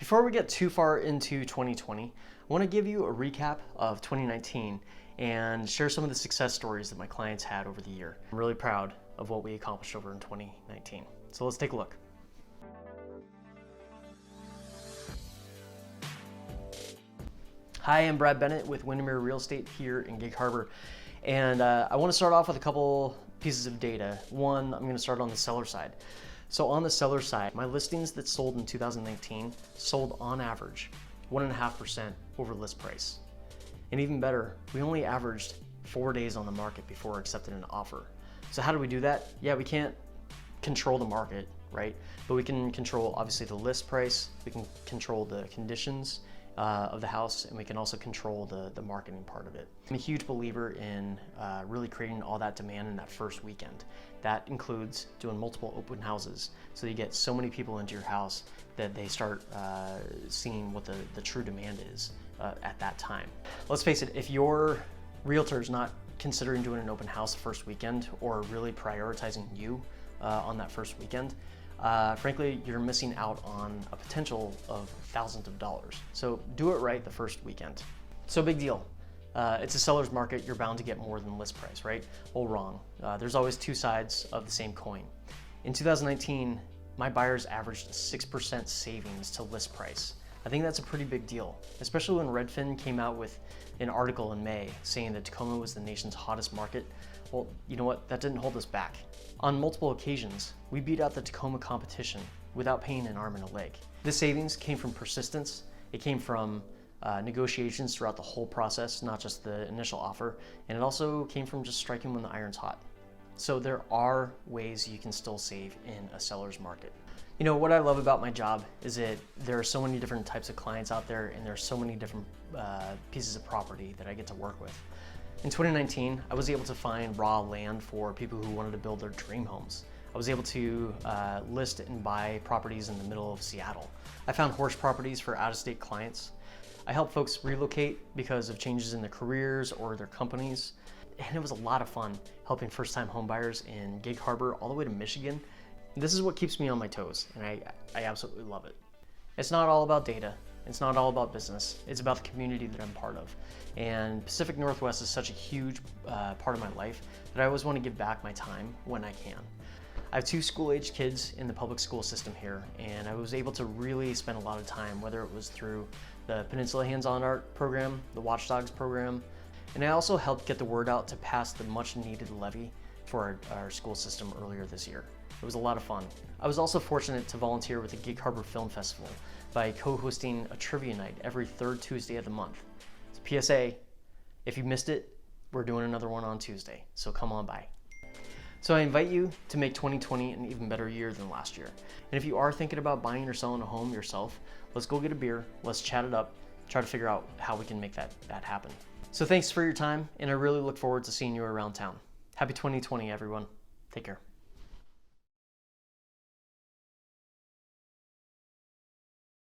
Before we get too far into 2020, I want to give you a recap of 2019 and share some of the success stories that my clients had over the year. I'm really proud of what we accomplished over in 2019. So let's take a look. Hi, I'm Brad Bennett with Windermere Real Estate here in Gig Harbor. And I want to start off with a couple pieces of data. One, I'm going to start on the seller side. So on the seller side, my listings that sold in 2019 sold on average 1.5% over list price. And even better, we only averaged 4 days on the market before accepting an offer. So how do we do that? Yeah, we can't control the market, right? But we can control obviously the list price, we can control the conditions of the house, and we can also control the marketing part of it. I'm a huge believer in really creating all that demand in that first weekend. That includes doing multiple open houses, so you get so many people into your house that they start seeing what the true demand is at that time. Let's face it, if your realtor is not considering doing an open house the first weekend or really prioritizing you on that first weekend, frankly, you're missing out on a potential of thousands of dollars. So do it right the first weekend. So big deal. It's a seller's market, you're bound to get more than list price, right? Well, wrong. There's always two sides of the same coin. In 2019, my buyers averaged a 6% savings to list price. I think that's a pretty big deal, especially when Redfin came out with an article in May saying that Tacoma was the nation's hottest market. Well, you know what? That didn't hold us back. On multiple occasions, we beat out the Tacoma competition without paying an arm and a leg. This savings came from persistence. It came from negotiations throughout the whole process, not just the initial offer. And it also came from just striking when the iron's hot. So there are ways you can still save in a seller's market. You know, what I love about my job is that there are so many different types of clients out there, and there are so many different pieces of property that I get to work with. In 2019, I was able to find raw land for people who wanted to build their dream homes. I was able to list and buy properties in the middle of Seattle. I found horse properties for out-of-state clients. I helped folks relocate because of changes in their careers or their companies. And it was a lot of fun helping first-time homebuyers in Gig Harbor all the way to Michigan. This is what keeps me on my toes, and I absolutely love it. It's not all about data. It's not all about business. It's about the community that I'm part of. And Pacific Northwest is such a huge part of my life that I always want to give back my time when I can. I have 2 school-aged kids in the public school system here, and I was able to really spend a lot of time, whether it was through the Peninsula Hands-On Art program, the Watchdogs program, and I also helped get the word out to pass the much-needed levy for our school system earlier this year. It was a lot of fun. I was also fortunate to volunteer with the Gig Harbor Film Festival by co-hosting a trivia night every 3rd Tuesday of the month. It's PSA, if you missed it, we're doing another one on Tuesday, so come on by. So I invite you to make 2020 an even better year than last year. And if you are thinking about buying or selling a home yourself, let's go get a beer, let's chat it up, try to figure out how we can make that happen. So thanks for your time, and I really look forward to seeing you around town. Happy 2020, everyone. Take care.